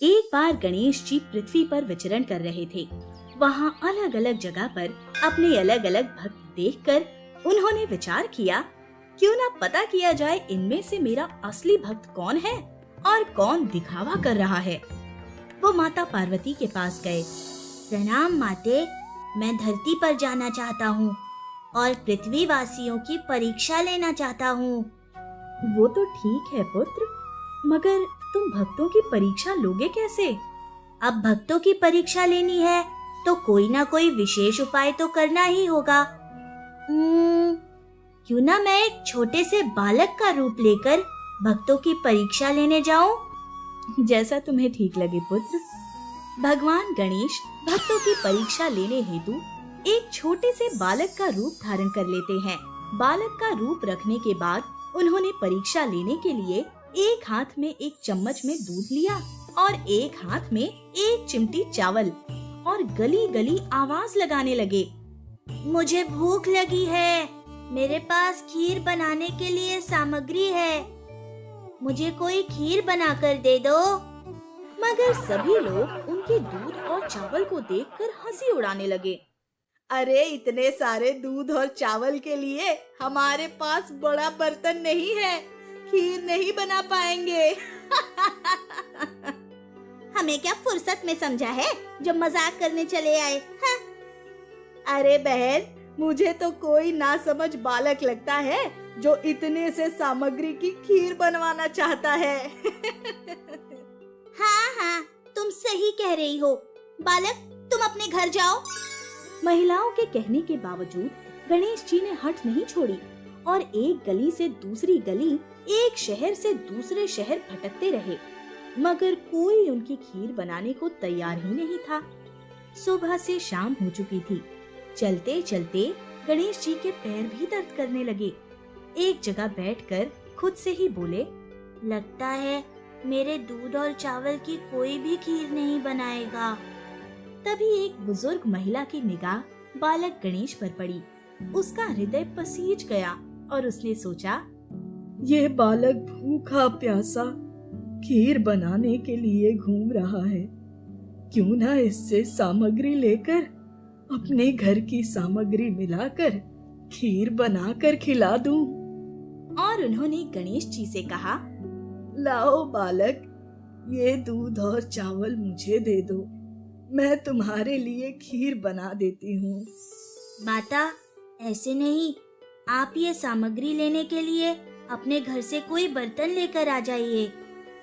एक बार गणेश जी पृथ्वी पर विचरण कर रहे थे। वहाँ अलग अलग जगह पर अपने अलग अलग भक्त देखकर उन्होंने विचार किया, क्यों ना पता किया जाए इनमें से मेरा असली भक्त कौन है और कौन दिखावा कर रहा है। वो माता पार्वती के पास गए। प्रणाम माते, मैं धरती पर जाना चाहता हूँ और पृथ्वी वासियों की परीक्षा लेना चाहता हूँ। वो तो ठीक है पुत्र, मगर तुम भक्तों की परीक्षा लोगे कैसे? अब भक्तों की परीक्षा लेनी है तो कोई ना कोई विशेष उपाय तो करना ही होगा। क्यों ना मैं एक छोटे से बालक का रूप लेकर भक्तों की परीक्षा लेने जाऊं? जैसा तुम्हें ठीक लगे पुत्र। भगवान गणेश भक्तों की परीक्षा लेने हेतु एक छोटे से बालक का रूप धारण कर लेते हैं। बालक का रूप रखने के बाद उन्होंने परीक्षा लेने के लिए एक हाथ में एक चम्मच में दूध लिया और एक हाथ में एक चिमटी चावल और गली गली आवाज लगाने लगे। मुझे भूख लगी है, मेरे पास खीर बनाने के लिए सामग्री है, मुझे कोई खीर बनाकर दे दो। मगर सभी लोग उनके दूध और चावल को देखकर हंसी उड़ाने लगे। अरे इतने सारे दूध और चावल के लिए हमारे पास बड़ा बर्तन नहीं है, खीर नहीं बना पाएंगे। हमें क्या फुर्सत में समझा है जो मजाक करने चले आए? हाँ? अरे बहन, मुझे तो कोई ना समझ बालक लगता है जो इतने से सामग्री की खीर बनवाना चाहता है। हाँ, तुम सही कह रही हो। बालक, तुम अपने घर जाओ। महिलाओं के कहने के बावजूद गणेश जी ने हट नहीं छोड़ी और एक गली से दूसरी गली, एक शहर से दूसरे शहर भटकते रहे, मगर कोई उनकी खीर बनाने को तैयार ही नहीं था। सुबह से शाम हो चुकी थी। चलते चलते गणेश जी के पैर भी दर्द करने लगे। एक जगह बैठकर खुद से ही बोले, लगता है मेरे दूध और चावल की कोई भी खीर नहीं बनाएगा। तभी एक बुजुर्ग महिला की निगाह बालक गणेश पर पड़ी। उसका हृदय पसीज गया और उसने सोचा, ये बालक भूखा प्यासा खीर बनाने के लिए घूम रहा है, क्यों ना इससे सामग्री लेकर अपने घर की सामग्री मिलाकर खीर बनाकर खिला दूं। और उन्होंने गणेश जी से कहा, लाओ बालक, ये दूध और चावल मुझे दे दो, मैं तुम्हारे लिए खीर बना देती हूँ। माता, ऐसे नहीं, आप ये सामग्री लेने के लिए अपने घर से कोई बर्तन लेकर आ जाइए।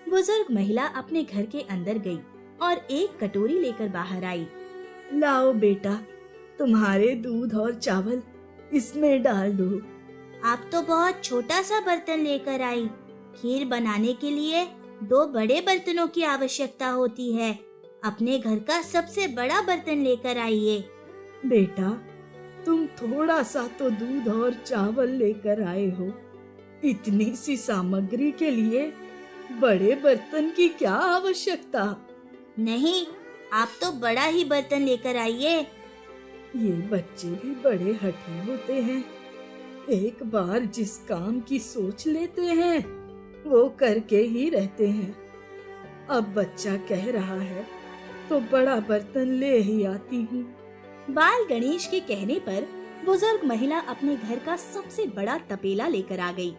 बुजुर्ग महिला अपने घर के अंदर गई और एक कटोरी लेकर बाहर आई। लाओ बेटा, तुम्हारे दूध और चावल इसमें डाल दो। आप तो बहुत छोटा सा बर्तन लेकर आई। खीर बनाने के लिए 2 बड़े बर्तनों की आवश्यकता होती है। अपने घर का सबसे बड़ा बर्तन लेकर आइए। बेटा, तुम थोड़ा सा तो दूध और चावल लेकर आए हो, इतनी सी सामग्री के लिए बड़े बर्तन की क्या आवश्यकता? नहीं, आप तो बड़ा ही बर्तन लेकर आइए। ये बच्चे भी बड़े हठी होते हैं, एक बार जिस काम की सोच लेते हैं वो करके ही रहते हैं। अब बच्चा कह रहा है तो बड़ा बर्तन ले ही आती हूँ। बाल गणेश के कहने पर बुजुर्ग महिला अपने घर का सबसे बड़ा तपेला लेकर आ गई।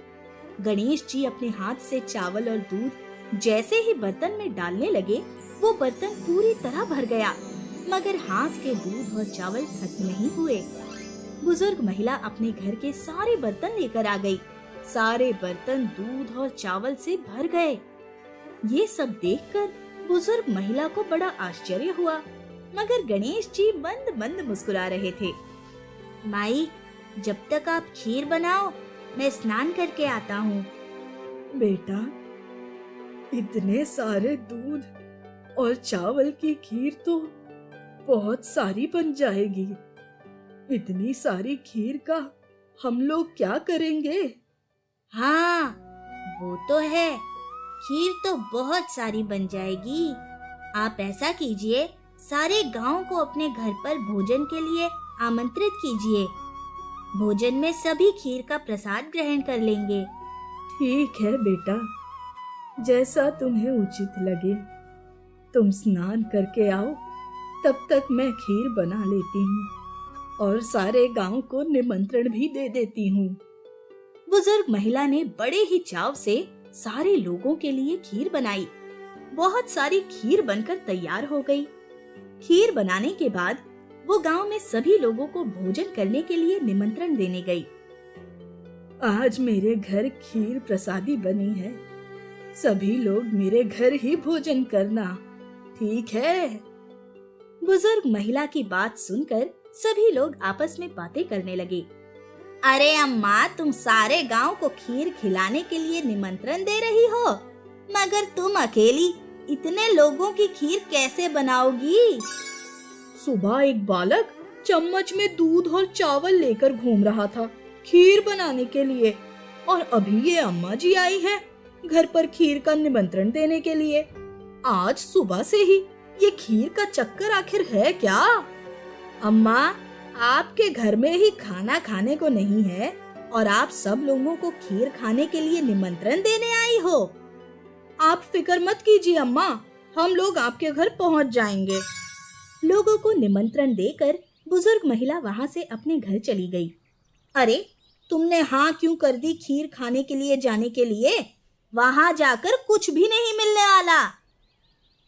गणेश जी अपने हाथ से चावल और दूध जैसे ही बर्तन में डालने लगे, वो बर्तन पूरी तरह भर गया, मगर हाथ के दूध और चावल खत्म नहीं हुए। बुजुर्ग महिला अपने घर के सारे बर्तन लेकर आ गई। सारे बर्तन दूध और चावल से भर गए। ये सब देखकर बुजुर्ग महिला को बड़ा आश्चर्य हुआ, मगर गणेश जी मंद मंद मुस्कुरा रहे थे। माई, जब तक आप खीर बनाओ, मैं स्नान करके आता हूँ। बेटा, इतने सारे दूध और चावल की खीर तो बहुत सारी बन जाएगी। इतनी सारी खीर का हम लोग क्या करेंगे? हाँ, वो तो है, खीर तो बहुत सारी बन जाएगी। आप ऐसा कीजिए, सारे गांव को अपने घर पर भोजन के लिए आमंत्रित कीजिए। भोजन में सभी खीर का प्रसाद ग्रहण कर लेंगे। ठीक है बेटा, जैसा तुम्हें उचित लगे। तुम स्नान करके आओ, तब तक मैं खीर बना लेती हूँ और सारे गांव को निमंत्रण भी दे देती हूँ। बुजुर्ग महिला ने बड़े ही चाव से सारे लोगों के लिए खीर बनाई। बहुत सारी खीर बनकर तैयार हो गई। खीर बनाने के बाद वो गांव में सभी लोगों को भोजन करने के लिए निमंत्रण देने गई। आज मेरे घर खीर प्रसादी बनी है, सभी लोग मेरे घर ही भोजन करना, ठीक है? बुजुर्ग महिला की बात सुनकर सभी लोग आपस में बातें करने लगे। अरे अम्मा, तुम सारे गांव को खीर खिलाने के लिए निमंत्रण दे रही हो, मगर तुम अकेली इतने लोगों की खीर कैसे बनाओगी? सुबह एक बालक चम्मच में दूध और चावल लेकर घूम रहा था खीर बनाने के लिए, और अभी ये अम्मा जी आई है घर पर खीर का निमंत्रण देने के लिए। आज सुबह से ही ये खीर का चक्कर आखिर है क्या? अम्मा, आपके घर में ही खाना खाने को नहीं है और आप सब लोगों को खीर खाने के लिए निमंत्रण देने आई हो। आप फिक्र मत कीजिए अम्मा, हम लोग आपके घर पहुंच जाएंगे। लोगों को निमंत्रण देकर बुजुर्ग महिला वहां से अपने घर चली गई। अरे, तुमने हाँ क्यों कर दी खीर खाने के लिए जाने के लिए? वहां जाकर कुछ भी नहीं मिलने वाला।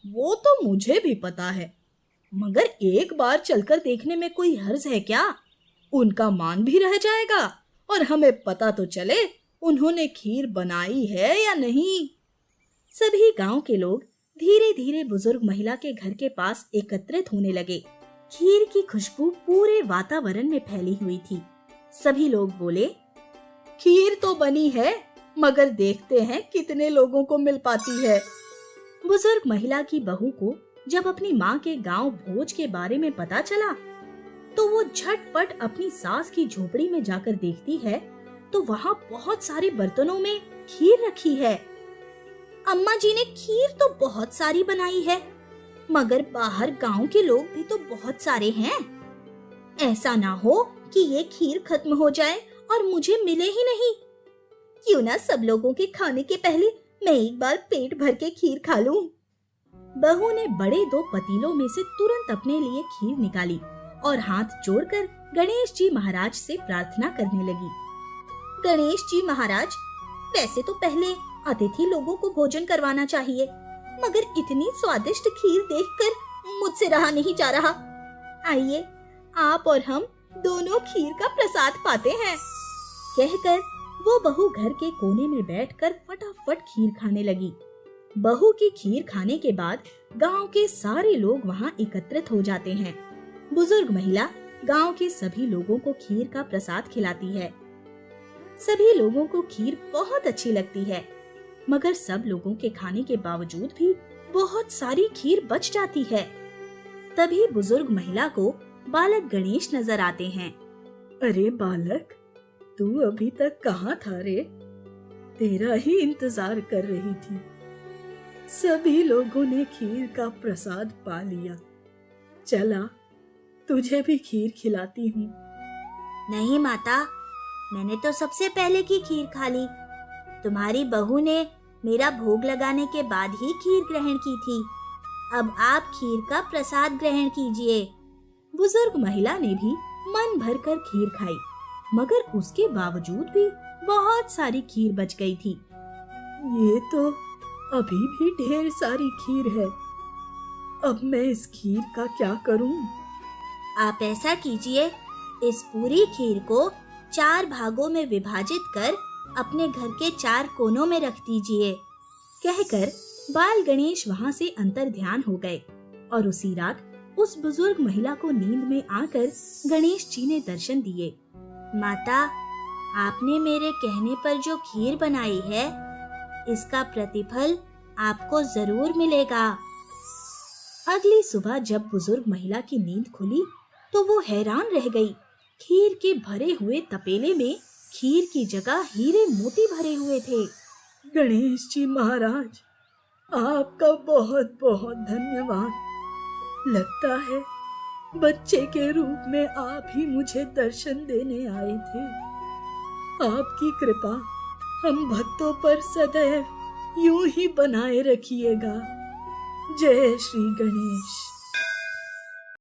वो तो मुझे भी पता है, मगर एक बार चलकर देखने में कोई हर्ज है क्या? उनका मान भी रह जाएगा और हमें पता तो चले उन्होंने खीर बनाई है या नहीं। सभी गांव के लोग धीरे धीरे बुजुर्ग महिला के घर के पास एकत्रित होने लगे। खीर की खुशबू पूरे वातावरण में फैली हुई थी। सभी लोग बोले, खीर तो बनी है, मगर देखते हैं कितने लोगों को मिल पाती है। बुजुर्ग महिला की बहू को जब अपनी माँ के गांव भोज के बारे में पता चला, तो वो झटपट अपनी सास की झोपड़ी में जाकर देखती है तो वहाँ बहुत सारे बर्तनों में खीर रखी है। अम्मा जी ने खीर तो बहुत सारी बनाई है, मगर बाहर गांव के लोग भी तो बहुत सारे हैं। ऐसा ना हो कि ये खीर खत्म हो जाए और मुझे मिले ही नहीं। क्यों ना सब लोगों के खाने के पहले मैं एक बार पेट भर के खीर खा लूं। बहू ने बड़े 2 पतीलों में से तुरंत अपने लिए खीर निकाली और हाथ जोड़कर गणेश जी महाराज से प्रार्थना करने लगी। गणेश जी महाराज, वैसे तो पहले अतिथि लोगों को भोजन करवाना चाहिए, मगर इतनी स्वादिष्ट खीर देखकर मुझसे रहा नहीं जा रहा। आइए, आप और हम दोनों खीर का प्रसाद पाते हैं। कहकर वो बहू घर के कोने में बैठकर फटाफट खीर खाने लगी। बहू की खीर खाने के बाद गांव के सारे लोग वहां एकत्रित हो जाते हैं। बुजुर्ग महिला गांव के सभी लोगों को खीर का प्रसाद खिलाती है। सभी लोगों को खीर बहुत अच्छी लगती है, मगर सब लोगों के खाने के बावजूद भी बहुत सारी खीर बच जाती है। तभी बुजुर्ग महिला को बालक गणेश नजर आते हैं। अरे बालक, तू अभी तक कहाँ था रे? तेरा ही इंतजार कर रही थी। सभी लोगों ने खीर का प्रसाद पा लिया। चला, तुझे भी खीर खिलाती हूँ। नहीं माता, मैंने तो सबसे पहले की खीर खा ली। तुम्हारी बहू ने मेरा भोग लगाने के बाद ही खीर ग्रहण की थी। अब आप खीर का प्रसाद ग्रहण कीजिए। बुजुर्ग महिला ने भी मन भरकर खीर खाई, मगर उसके बावजूद भी बहुत सारी खीर बच गई थी। ये तो अभी भी ढेर सारी खीर है। अब मैं इस खीर का क्या करूं? आप ऐसा कीजिए, इस पूरी खीर को 4 भागों में विभाजित कर अपने घर के 4 कोनों में रख दीजिए। कहकर बाल गणेश वहां से अंतर ध्यान हो गए और उसी रात उस बुजुर्ग महिला को नींद में आकर गणेश जी ने दर्शन दिए। माता, आपने मेरे कहने पर जो खीर बनाई है, इसका प्रतिफल आपको जरूर मिलेगा। अगली सुबह जब बुजुर्ग महिला की नींद खुली तो वो हैरान रह गई। खीर के भरे हुए तपेले में खीर की जगह हीरे मोती भरे हुए थे। गणेश जी महाराज, आपका बहुत बहुत धन्यवाद। लगता है बच्चे के रूप में आप ही मुझे दर्शन देने आए थे। आपकी कृपा हम भक्तों पर सदैव यूं ही बनाए रखिएगा। जय श्री गणेश।